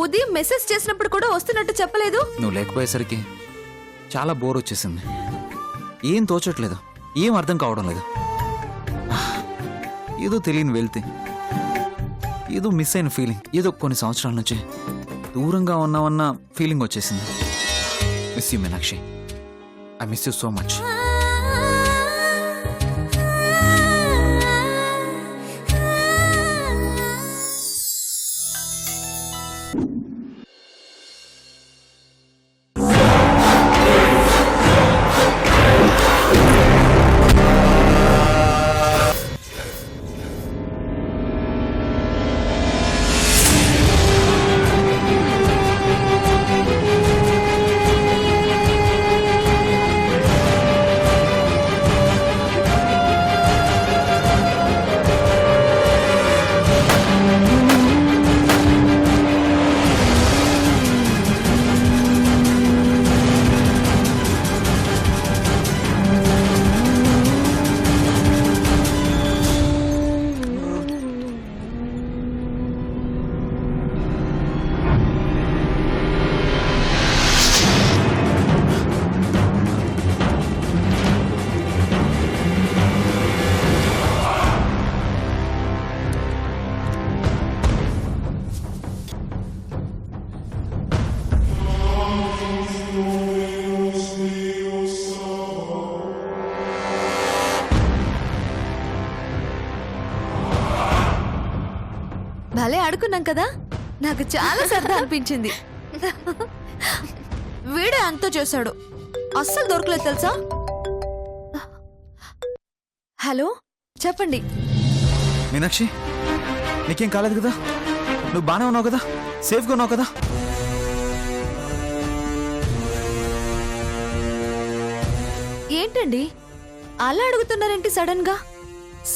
ఉదయం మెసేజ్ చేసినప్పుడు కూడా వస్తున్నట్టు చెప్పలేదు. నువ్వు లేకపోయేసరికి చాలా బోర్ వచ్చేసింది. ఏం తోచట్లేదు, ఏం అర్థం కావడం లేదు. ఏదో తెలియని వెళ్తే, ఏదో మిస్ అయిన ఫీలింగ్, ఏదో కొన్ని సంవత్సరాల నుంచి దూరంగా ఉన్నామన్న ఫీలింగ్ వచ్చేసింది. Miss you Meenakshi, I miss you so much. భలే ఆడుకున్నాం కదా, నాకు చాలా సరదా అనిపించింది. వీడే అంతా చేశాడు, అస్సలు దొరకలేదు తెలుసా. హలో చెప్పండి. మీనాక్షి, నీకేం కాలేదు కదా? నువ్వు బాగానే ఉన్నావు కదా? సేఫ్గా ఉన్నావు కదా? ఏంటండి అలా అడుగుతున్నారేంటి సడన్ గా?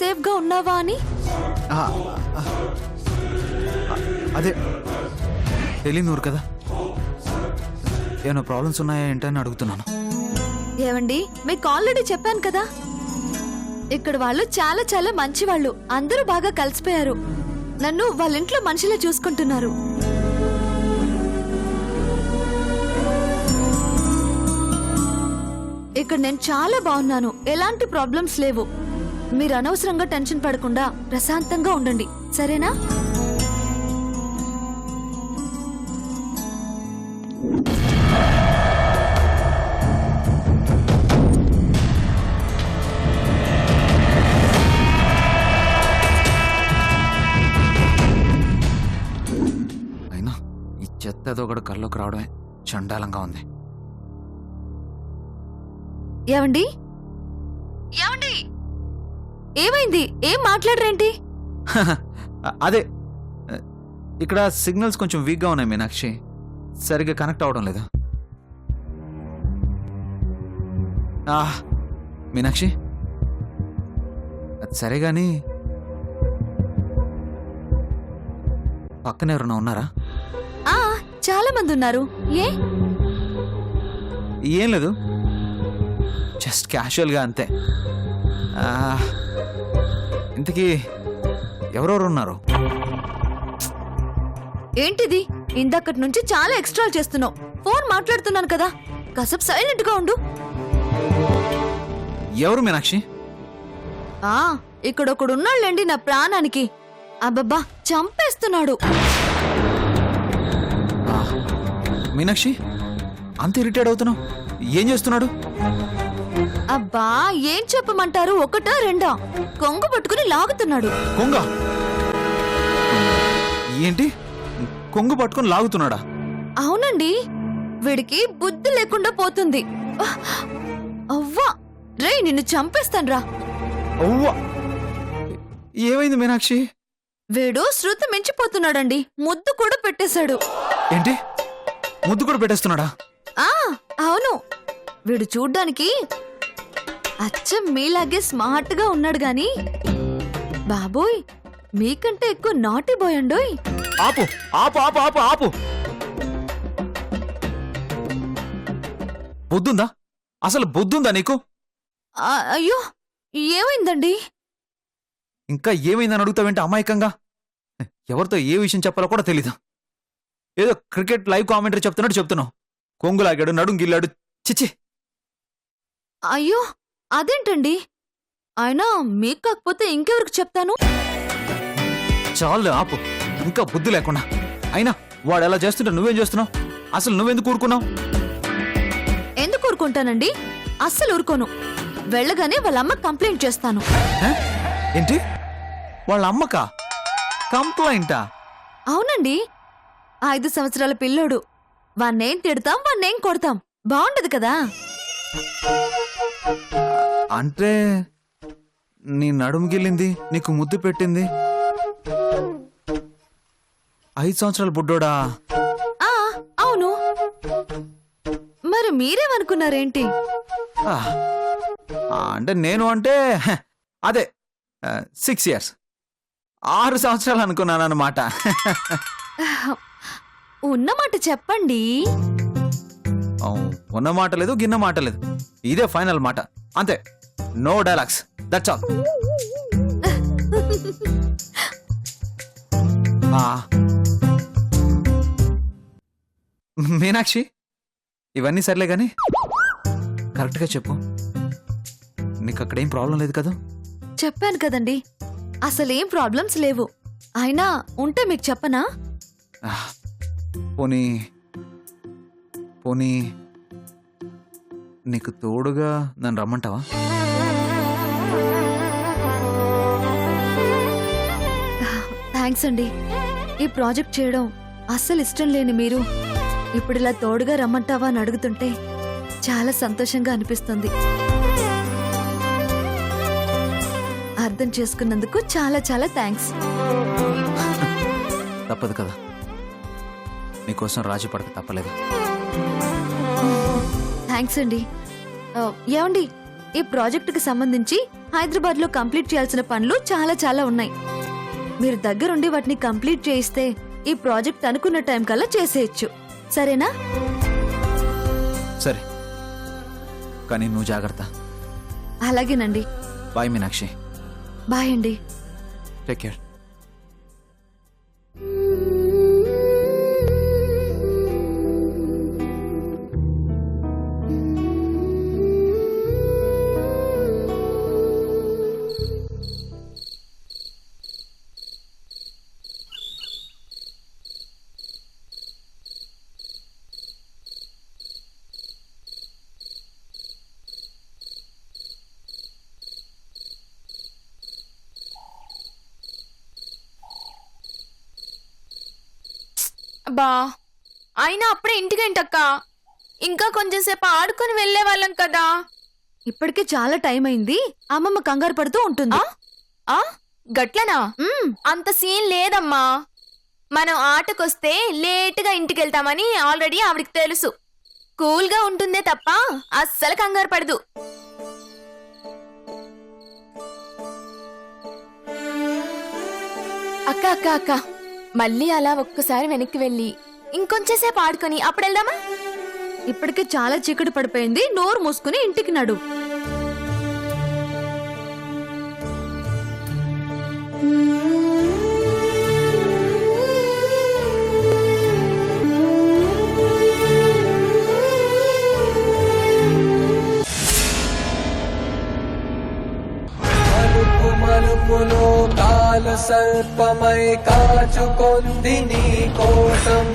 సేఫ్ గా ఉన్నావా అని. అదే తెలియని ఊరు కదా, ఏమైనా ప్రాబ్లమ్స్ ఉన్నాయా ఏంటని అడుగుతున్నాను. ఏవండి, మీకు ఆల్రెడీ చెప్పాను కదా, ఇక్కడ వాళ్ళు చాలా చాలా మంచి వాళ్ళు. అందరూ బాగా కలిసిపోయారు. నన్ను వాళ్ళ ఇంట్లో మనిషిలా చూసుకుంటున్నారు. ఇక్కడ నేను చాలా బాగున్నాను, ఎలాంటి ప్రాబ్లమ్స్ లేవు. మీరు అనవసరంగా టెన్షన్ పడకుండా ప్రశాంతంగా ఉండండి, సరేనా? అయినా ఈ చెత్త ఏదో ఒకటి కల్లోకి రావడమే చండాలంగా ఉంది. ఏవండి ఏవండి, ఏమైంది? ఏం మాట్లాడరేంటి? అదే ఇక్కడ సిగ్నల్స్ కొంచెం వీక్గా ఉన్నాయి మీనాక్షి, సరిగ్గా కనెక్ట్ అవడం లేదా. మీనాక్షి అది సరే గాని పక్కన ఎవరన్నా ఉన్నారా? చాలా మంది ఉన్నారు. ఏం లేదు, జస్ట్ క్యాషువల్గా అంతే. ఇంతకీ ఎవరెవరు ఉన్నారు? ఏంటిది? ఇందక్కడి నుంచి చాలా ఎక్స్ట్రా చేస్తున్నావు. ఫోన్ మాట్లాడుతున్నాను కదా, కాసేపు సైలెంట్ గా ఉండు. ఎవరు మీనాక్షి? ఇక్కడ ఒకడున్నాళ్ళండి నా ప్రాణానికి. అబ్బబ్బా, చంపేస్తున్నాడు. మీనాక్షి, అంత ఇరిటేట్ అవుతున్నావు, ఏం చేస్తున్నాడు? అబ్బా, ఏం చెప్పమంటారు? ఒకటా రెండా? కొంగు పట్టుకుని లాగుతున్నాడు. కొంగ ఏంటి? కొంగు పట్టుకుని లాగుతున్నాడా? అవునండి, వీడికి బుద్ధి లేకుండా పోతుంది. అవ్వా రే, నిన్ను చంపేస్తాన్రా. అవ్వా, ఏమైంది మీనాక్షి? వీడు శృతి మించిపోతున్నాడండి, ముద్దు కూడా పెట్టేశాడు. ఏంటి, ముద్దు కూడా పెట్టేస్తున్నాడా? అవును, వీడు చూడ్డానికి అచ్చం మీలాగే స్మార్ట్ గా ఉన్నాడు గాని బాబోయ్ మీకంటే ఎక్కువ నాటి బాయ్ అండోయ్. ఆపు ఆపు ఆపు ఆపు ఆపు. బుద్ధుందా? అసలు బుద్ధుందా నీకు? అయ్యో ఏమైందండి? ఇంకా ఏమైందని అడుగుతావేంటి అమాయకంగా? ఎవరితో ఏ విషయం చెప్పాలో కూడా తెలీదు. ఏదో క్రికెట్ లైవ్ కామెంటరీ చెప్తున్నావు కొంగులాగాడు నడుం గిల్లాడు చిచ్చి. అయ్యో అదేంటండి, అయినా మీకు కాకపోతే ఇంకెవరికి చెప్తాను? చాలు ఆపు, ఇంకా బుద్ధి లేకుండా. అయినా వాడు ఎలా చేస్తుంటే నువ్వేం చేస్తున్నావు? అసలు నువ్వెందుకు ఊరుకున్నావు? ఎందుకు ఊరుకుంటానండి? అస్సలు ఊరుకోను. వెళ్ళగానే వాళ్ళ అమ్మ కంప్లైంట్ చేస్తాను. హ? ఏంటి, వాళ్ళ అమ్మకా కంప్లైంటా? అవునండి, 5 సంవత్సరాల పిల్లోడు. వాణ్ణేం తిడతాం, వాణ్ణేం కొడతాం, బాగుండదు కదా. అంటే నీ నడుము గిల్లింది, నీకు ముద్దు పెట్టింది 5 సంవత్సరాల బుడ్డోడా? ఆ అవును. మరి మీరేమనుకున్నారేంటి? ఆ, అంటే నేను అంటే అదే 6 years 6 సంవత్సరాలు అనుకున్నాను అన్నమాట. ఉన్నమాట చెప్పండి. ఉన్న మాట లేదు, గిన్న మాట లేదు, ఇదే ఫైనల్ మాట, అంతే. No dialogues, that's all. Meenakshi, ఇవన్నీ సర్లే గాని కరెక్ట్గా చెప్పు, నీకు అక్కడేం ప్రాబ్లం లేదు కదా? చెప్పాను కదండి, అసలేం ప్రాబ్లమ్స్ లేవు. అయినా ఉంటే మీకు చెప్పనా? పోనీ పోనీ నీకు తోడుగా నన్ను రమ్మంటావా? థ్యాంక్స్ అండి. ఈ ప్రాజెక్ట్ చేయడం అస్సలు ఇష్టం లేని మీరు ఇప్పుడు ఇలా తోడుగా రమ్మంటావా అని అడుగుతుంటే చాలా సంతోషంగా అనిపిస్తుంది. అర్థం చేసుకున్నందుకు చాలా చాలా థ్యాంక్స్. తప్పదు కదా, నీకోసం రాజీ పడక తప్పలేదు. థ్యాంక్స్ అండి. ఏమండి, ఈ ప్రాజెక్టుకి సంబంధించి హైదరాబాద్ లో కంప్లీట్ చేయాల్సిన పనులు చాలా చాలా ఉన్నాయి. మీరు దగ్గరుండి వాటిని కంప్లీట్ చేయిస్తే ఈ ప్రాజెక్ట్ అనుకున్న టైం కల్లా చేసేయచ్చు. సరేనా? సరే, కానీ నువ్వు జాగ్రత్త. అలాగేనండి. బాయ్ మీనాక్షి. బాయ్ అండి. Take care. బా అయినా అప్పుడే ఇంటికేంటక్క? ఇంకా కొంచెం సేపు ఆడుకుని వెళ్లే వాళ్ళం కదా. ఇప్పటికే చాలా టైం అయింది. అమ్మమ్మ కంగారు పడుతూ ఉంటుంది. ఆ గట్లనా? అంత సీన్ లేదమ్మా. మనం ఆటకొస్తే లేటుగా ఇంటికెళ్తామని ఆల్రెడీ ఆవిడికి తెలుసు. కూల్గా ఉంటుందే తప్ప అస్సలు కంగారు పడదు. అక్క అక్క అక్క మళ్ళీ అలా ఒక్కసారి వెనక్కి వెళ్ళి ఇంకొంచెంసేపు ఆడుకొని అప్పుడు వెళ్దామా? ఇప్పటికే చాలా చీకటి పడిపోయింది. నోరు మూసుకుని ఇంటికి నడు. మలుపులో కాల సర్పమై కాచుకొంది నీ కోసం.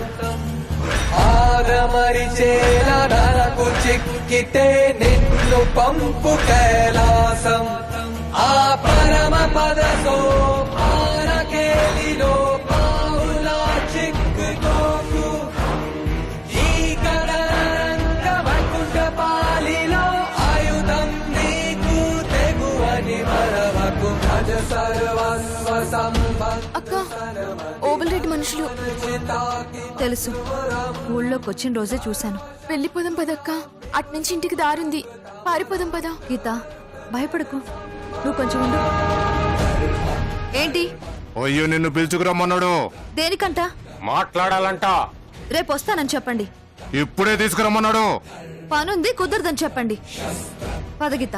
ఆగమరిచేల నరకు చిక్కితే నిన్ను పంపు కైలాసం. ఆ పరమ పద సోపానకేలిలో పావులా చిక్కుకోకు. ఈ కదరంగ వైకుంఠ పాలిలో ఆయుధం నీకు తెగువని మరవకు. భజ సర్వస్వ అక్క ఓబుల్రెడ్డి మనుషులు తెలుసు. ఊళ్ళోకి వచ్చిన రోజే చూశాను. వెళ్ళిపోదాం పదక్క. అట్నుంచి ఇంటికి దారుంది. పారిపోదాం పద. గీత, భయపడకు. నువ్వు కొంచెం ఉండు. ఏంటి? అయ్యో నిన్ను పిలుచుకురమ్మన్నాడు. దేనికంట? మాట్లాడాలంట. రేపు వస్తానని చెప్పండి. ఇప్పుడే తీసుకురమ్మన్నాడు. పనుంది, కుదరదని చెప్పండి. పద గీత.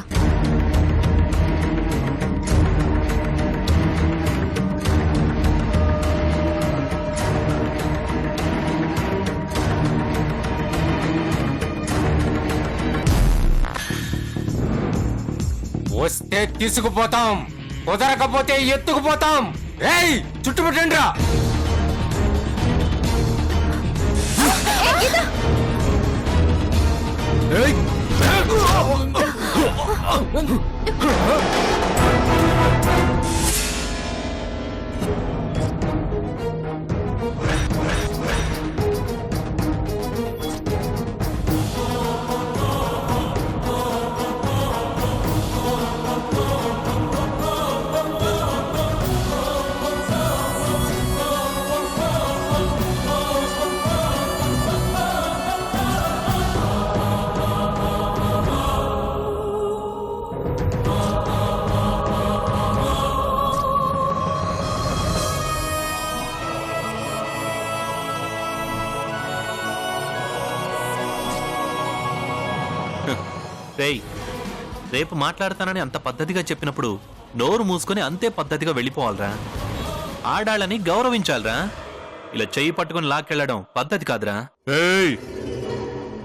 వస్తే తీసుకుపోతాం, కుదరకపోతే ఎత్తుకుపోతాం. ఏయ్ చుట్టుముట్టండి రా. ఏయ్! రేయ్, రేపు మాట్లాడతానని అంత పద్ధతిగా చెప్పినప్పుడు నోరు మూసుకొని అంతే పద్ధతిగా వెళ్ళిపోవాలరా. ఆడాళ్ళని గౌరవించాలరా. ఇలా చెయ్యి పట్టుకుని లాక్కెళ్ళడం పద్ధతి కాదురా. ఏయ్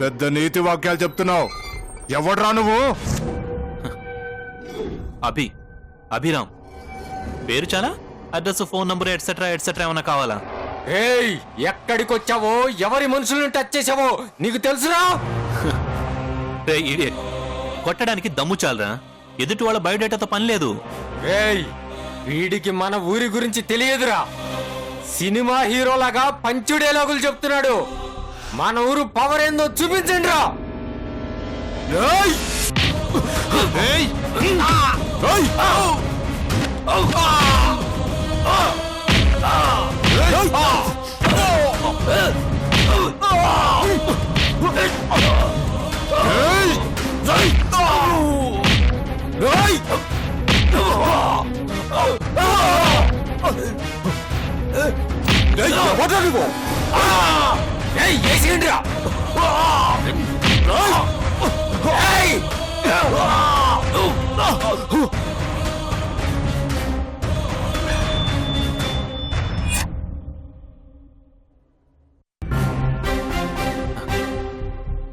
పెద్ద నీతి వాక్యాలు చెప్తున్నావు. ఎవడ్రా నువ్వు? అభిరామ్ పేరు చాలా, address, phone number etcetera etcetera ఏమన్నా కావాలా? ఏయ్ ఎక్కడికొచ్చావో, ఎవరి మనుషులను టచ్ చేసావో నీకు తెలుసురా? రేయ్ ఇడియట్, కొట్టడానికి దమ్ము చాలరా. ఎదుటి వాళ్ళ బయోడేటాతో పని లేదు. ఏయ్ వీడికి మన ఊరి గురించి తెలియదురా. సినిమా హీరోలాగా పంచు డైలాగులు చెప్తున్నాడు. మన ఊరు పవర్ ఏందో చూపించండి రా.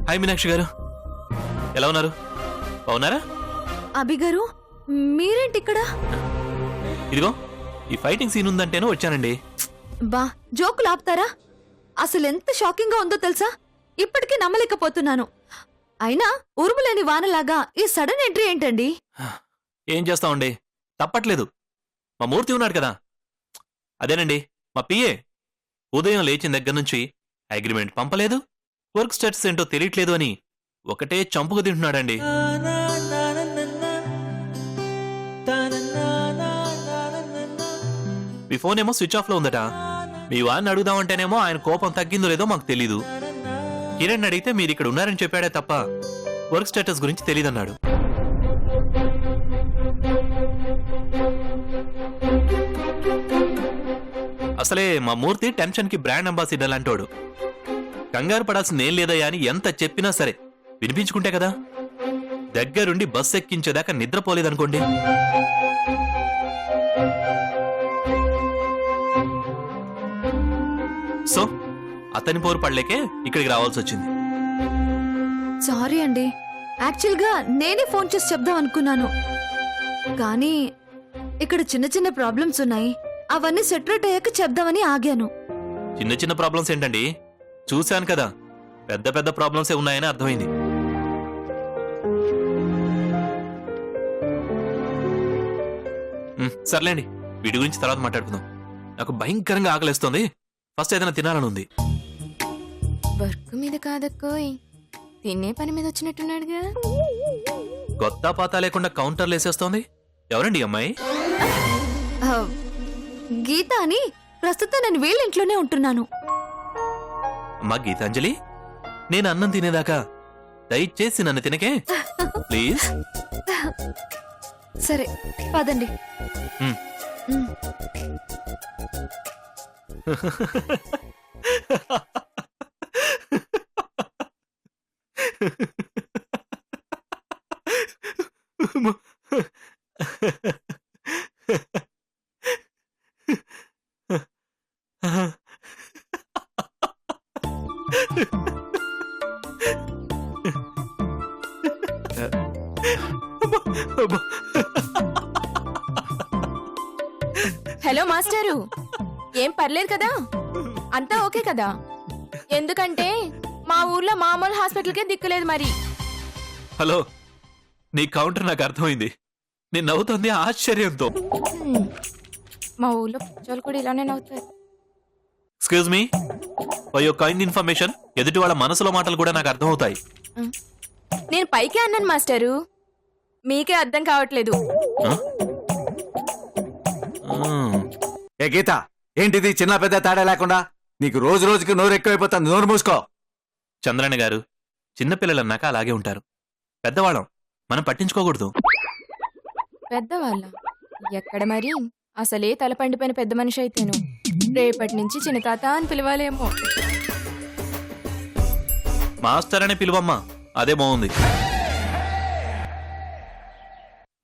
హాయ్ మీనాక్షి గారు, ఎలా ఉన్నారు? బాగున్నారా? అభి గారు, మీరేంటి ఇక్కడ? ఇదిగో ఈ ఫైటింగ్ సీన్ ఉందంటేనే వచ్చానండి. బా, జోకులు ఆపుతారా? అసలు ఎంత షాకింగ్ గా ఉందో తెలుసా? ఇప్పటికీ నమ్మలేకపోతున్నాను. అయినా ఉరుములేని వానలాగా ఈ సడన్ ఎంట్రీ ఏంటండి? ఏం చేస్తామండి, తప్పట్లేదు. మా మూర్తి ఉన్నాడు కదా, అదేనండి మా పిఏ. ఉదయం లేచిన దగ్గర నుంచి అగ్రిమెంట్ పంపలేదు, వర్క్ స్టేటస్ ఏంటో తెలియట్లేదు అని ఒకటే చంపుకు తింటున్నాడండి. మీ ఫోన్ ఏమో స్విచ్ ఆఫ్ లో ఉందట. మీ వాడిని అడుగుదామంటేనేమో ఆయన కోపం తగ్గిందో లేదో మాకు తెలీదు. కిరణ్ అడిగితే మీరు ఇక్కడ ఉన్నారని చెప్పాడే తప్ప వర్క్ స్టేటస్ గురించి తెలీదన్నాడు. అసలే మా మూర్తి టెన్షన్ కి బ్రాండ్ అంబాసిడర్ లాంటోడు. కంగారు పడాల్సింది ఏం లేదయ్యా అని ఎంత చెప్పినా సరే వినిపించుకుంటే కదా. దగ్గరుండి బస్ ఎక్కించేదాకా నిద్రపోలేదనుకోండి. సో అతని పోరు పడలేకే ఇక్కడికి రావాల్సి వచ్చింది. సారీ అండి, యాక్చువల్ గా నేనే ఫోన్ చేసి చెప్దాం అనుకున్నాను. కానీ ఇక్కడ చిన్న చిన్న ప్రాబ్లమ్స్ ఉన్నాయి, అవన్నీ సెటరేట్ అయ్యాక చెప్దామని ఆగాను. చిన్న చిన్న ప్రాబ్లమ్స్ ఏంటండి, చూశాను కదా. పెద్ద పెద్ద ప్రాబ్లమ్సే ఉన్నాయని అర్థమైంది. సర్లేండి, వీడి గురించి తర్వాత మాట్లాడుకుందాం. నాకు భయంకరంగా ఆకలిస్తోంది. ఫస్ట్ ఏదైనా తినాలని ఉంది. వర్క్ మీద కాదక్కోయ్, తినే పని మీద వచ్చినట్టున్నాడుగా. కొత్త పాత లేకుండా కౌంటర్లు వేసేస్తోంది. ఎవరండి ఈ అమ్మాయి? ఆ, గీత అని. ప్రస్తుతం నేను వీళ్ళ ఇంట్లోనే ఉంటున్నాను. అమ్మా గీతాంజలి, నేను అన్నం తినేదాకా దయచేసి నన్ను తినకే ప్లీజ్. సరే పదండి. మ్. మ్. అబ్బా. హలో మాస్టారు, ఏం పర్లేదు కదా? అంతా ఓకే కదా? ఎందుకంటే మా ఊర్లో మామూలు హాస్పిటల్కే దిక్కులేదు మరి. హలో, నీ కౌంటర్ నాకు అర్థమైంది. నేను నవ్వుతుంది ఆశ్చర్యంతో. మా ఊర్లో పిచ్చోళ్ళు కూడా ఇలానే నవ్వుతారు. Excuse me, for your kind information, ఎదుటి వాళ్ళ మనసులో మాటలు కూడా నాకు అర్థమవుతాయి. నేను పైకే అన్నాను మాస్టారు, మీకే అర్థం కావట్లేదు. ఏ గీత, ఏంటిది చిన్న పెద్ద తేడా లేకుండా? నీకు రోజు రోజుకి నోరు ఎక్కువైపోతుంది. నోరు మూసుకో. చంద్రన్న గారు, చిన్నపిల్లలన్నాక అలాగే ఉంటారు. పెద్దవాళ్ళం, మనం పట్టించుకోకూడదు. పెద్దవాళ్ళ ఎక్కడ మరి? అసలే తలపండిపోయిన పెద్ద మనిషి అయితేను రేపటి నుంచి చిన్న తాత అని పిలవాలేమో. మాస్టర్ అనే పిలువమ్మా, అదే బాగుంది.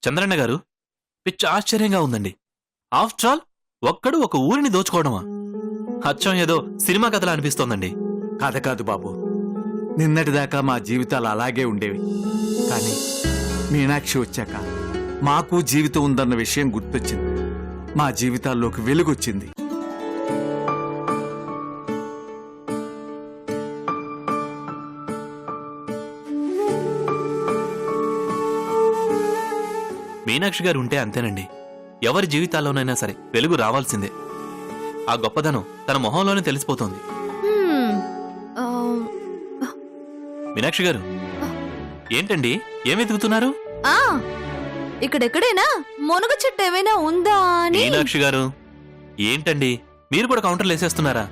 చంద్రన్న గారు, పిచ్చి ఆశ్చర్యంగా ఉందండి. ఆఫ్టర్ ఆల్ ఒక్కడు ఒక ఊరిని దోచుకోవడమా? అచ్చం ఏదో సినిమా కథలా అనిపిస్తోందండి. కథ కాదు బాబు, నిన్నటిదాకా మా జీవితాలు అలాగే ఉండేవి. కానీ మీనాక్షి వచ్చాక మాకు జీవితం ఉందన్న విషయం గుర్తొచ్చింది. మా జీవితాల్లోకి వెలుగొచ్చింది. మీనాక్షి గారు ఉంటే అంతేనండి. ఎవరి జీవితాల్లోనైనా సరే వెలుగు రావాల్సిందే. ఆ గొప్పదనం తన మొహంలోనే తెలిసిపోతోంది. ఆ, మీనాక్షి గారు, ఏంటండి ఏం వెతుకుతున్నారు? ఆ, ఇక్కడెక్కడైనా మునగ చెట్టు ఏమైనా ఉందా అని. మీనాక్షి గారు, ఏంటండి మీరు కూడా కౌంటర్లు వేసేస్తున్నారా?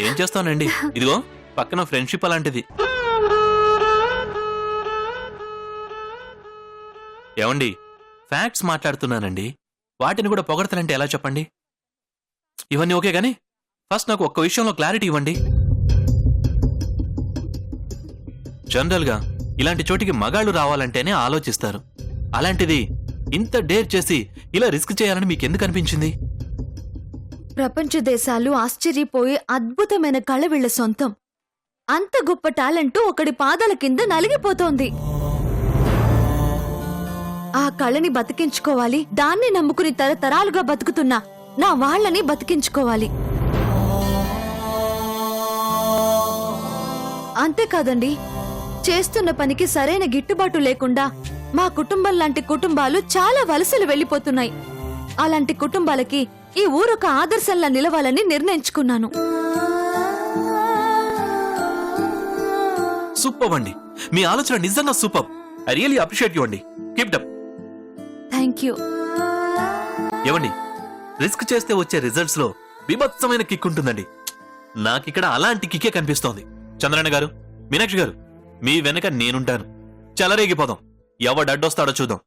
ఏం చేస్తానండి, ఇదిగో పక్కన ఫ్రెండ్షిప్ అలాంటిది. ఏమండి, ఫ్యాక్ట్స్ మాట్లాడుతున్నానండి, వాటిని కూడా పొగడతానంటే ఎలా చెప్పండి? ఇవన్నీ ఓకే గానీ ఫస్ట్ నాకు ఒక్క విషయంలో క్లారిటీ ఇవ్వండి. జనరల్ గా ఇలాంటి చోటికి మగాళ్ళు రావాలంటేనే ఆలోచిస్తారు. అలాంటిది ఇంత డేర్ చేసి ఇలా రిస్క్ చేయాలని మీకెందుకు అనిపించింది? ప్రపంచ దేశాలు ఆశ్చర్యపోయే అద్భుతమైన కళ వీళ్ళ సొంతం. అంత గొప్ప టాలెంట్ ఒకడి పాదాల కింద నలిగిపోతోంది. ఆ కళని బతికించుకోవాలి. దాన్ని నమ్ముకుని తరతరాలుగా బతుకుతున్నా నా వాళ్ళని బతికించుకోవాలి. అంతేకాదండి, చేస్తున్న పనికి సరైన గిట్టుబాటు లేకుండా మా కుటుంబం లాంటి కుటుంబాలు చాలా వలసలు వెళ్లిపోతున్నాయి. అలాంటి కుటుంబాలకి ఈ ఊరొక ఆదర్శంలా నిలవాలని నిర్ణయించుకున్నాను. సూపర్ అండి, మీ ఆలోచన నిజంగా super. I really appreciate you అండి. Keep it up. Thank you. ఏమండి, రిస్క్ చేస్తే వచ్చే రిజల్ట్స్ లో బీభత్సమైన కిక్ ఉంటుందండి. నాకిక్కడ అలాంటి కిక్కే కనిపిస్తోంది. చంద్రన్న గారు, మీనాక్షి గారు, మీ వెనక నేనుంటాను. చెలరేగిపోదాం. ఎవడడ్డొస్తాడో చూద్దాం.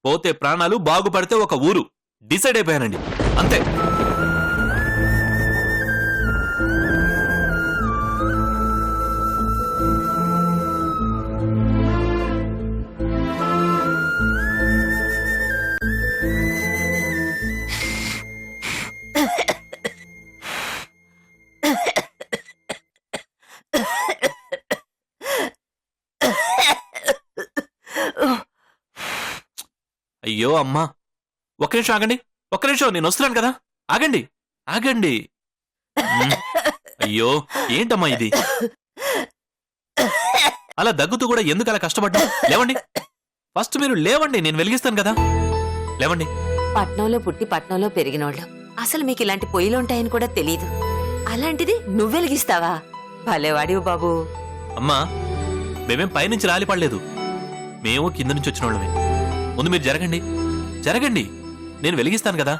పోతే ప్రాణాలు, బాగుపడితే ఒక ఊరు. డిసైడ్ అయిపోయానండి, అంతే. అయ్యో అమ్మా, ఒక్క నిమిషం ఆగండి. ఒక్క నిమిషం, నేను వస్తున్నాను కదా. ఆగండి ఆగండి. అయ్యో, ఏంటమ్మా ఇది? అలా దగ్గుతూ కూడా ఎందుకు అలా కష్టపడ్డా? లేవండి, ఫస్ట్ మీరు లేవండి, నేను వెలిగిస్తాను కదా. లేవండి. పట్నంలో పుట్టి పట్నంలో పెరిగినోళ్ళు అసలు మీకు ఇలాంటి పొయ్యిలుంటాయని కూడా తెలీదు. అలాంటిది నువ్వు వెలిగిస్తావా? భలేవాడివు బాబు. అమ్మా, మేమేం పైనుంచి రాలిపడలేదు, మేము కింద నుంచి వచ్చిన వాళ్ళమే. ముందు మీరు జరగండి, జరగండి, నేను వెలిగిస్తాను కదా.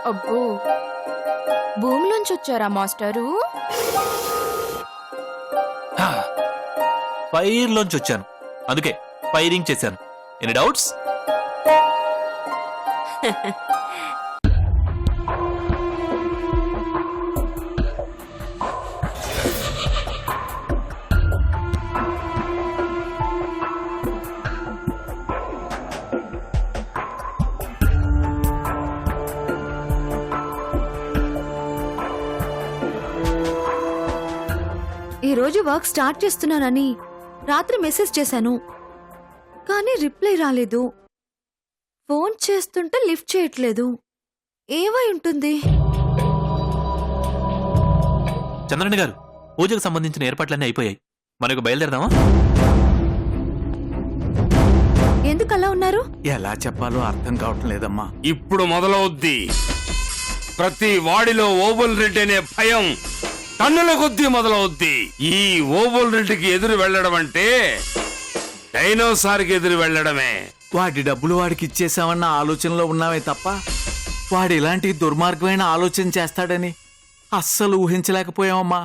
అబ్బో, భూమిలోంచి వచ్చారా మాస్టారు? ఫైర్ లోంచి వచ్చాను, అందుకే ఫైరింగ్ చేశాను. Any doubts? ఈ రోజు వర్క్ స్టార్ట్ చేస్తున్నానని రాత్రి మెసేజ్ చేశాను. కానీ రిప్లై రాలేదు. ఫోన్ చేస్తుంటే లిఫ్ట్ చేయట్లేదు. ఏమై ఉంటుంది? చంద్రన్న గారు, పూజకు సంబంధించిన ఏర్పాట్లన్నీ అయిపోయాయి. మనకు బయలుదేరదామా? ఎందుకు అలా ఉన్నారు? ఎలా చెప్పాలో అర్థం కావటం లేదమ్మా. ఇప్పుడు మొదలవుద్ది. ప్రతి వాడిలో ఓబుల్ రెడ్డి అనే భయం టన్నుల కొద్దీ మొదలవుద్ది. ఈ ఓబుల్ రెడ్డికి ఎదురు వెళ్ళడం అంటే డైనోసార్కి ఎదురు వెళ్ళడమే. వాడి డబ్బులు వాడికి ఇచ్చేసామన్న ఆలోచనలో ఉన్నామే తప్ప వాడు ఇలాంటి దుర్మార్గమైన ఆలోచన చేస్తాడని అస్సలు ఊహించలేకపోయామమ్మా.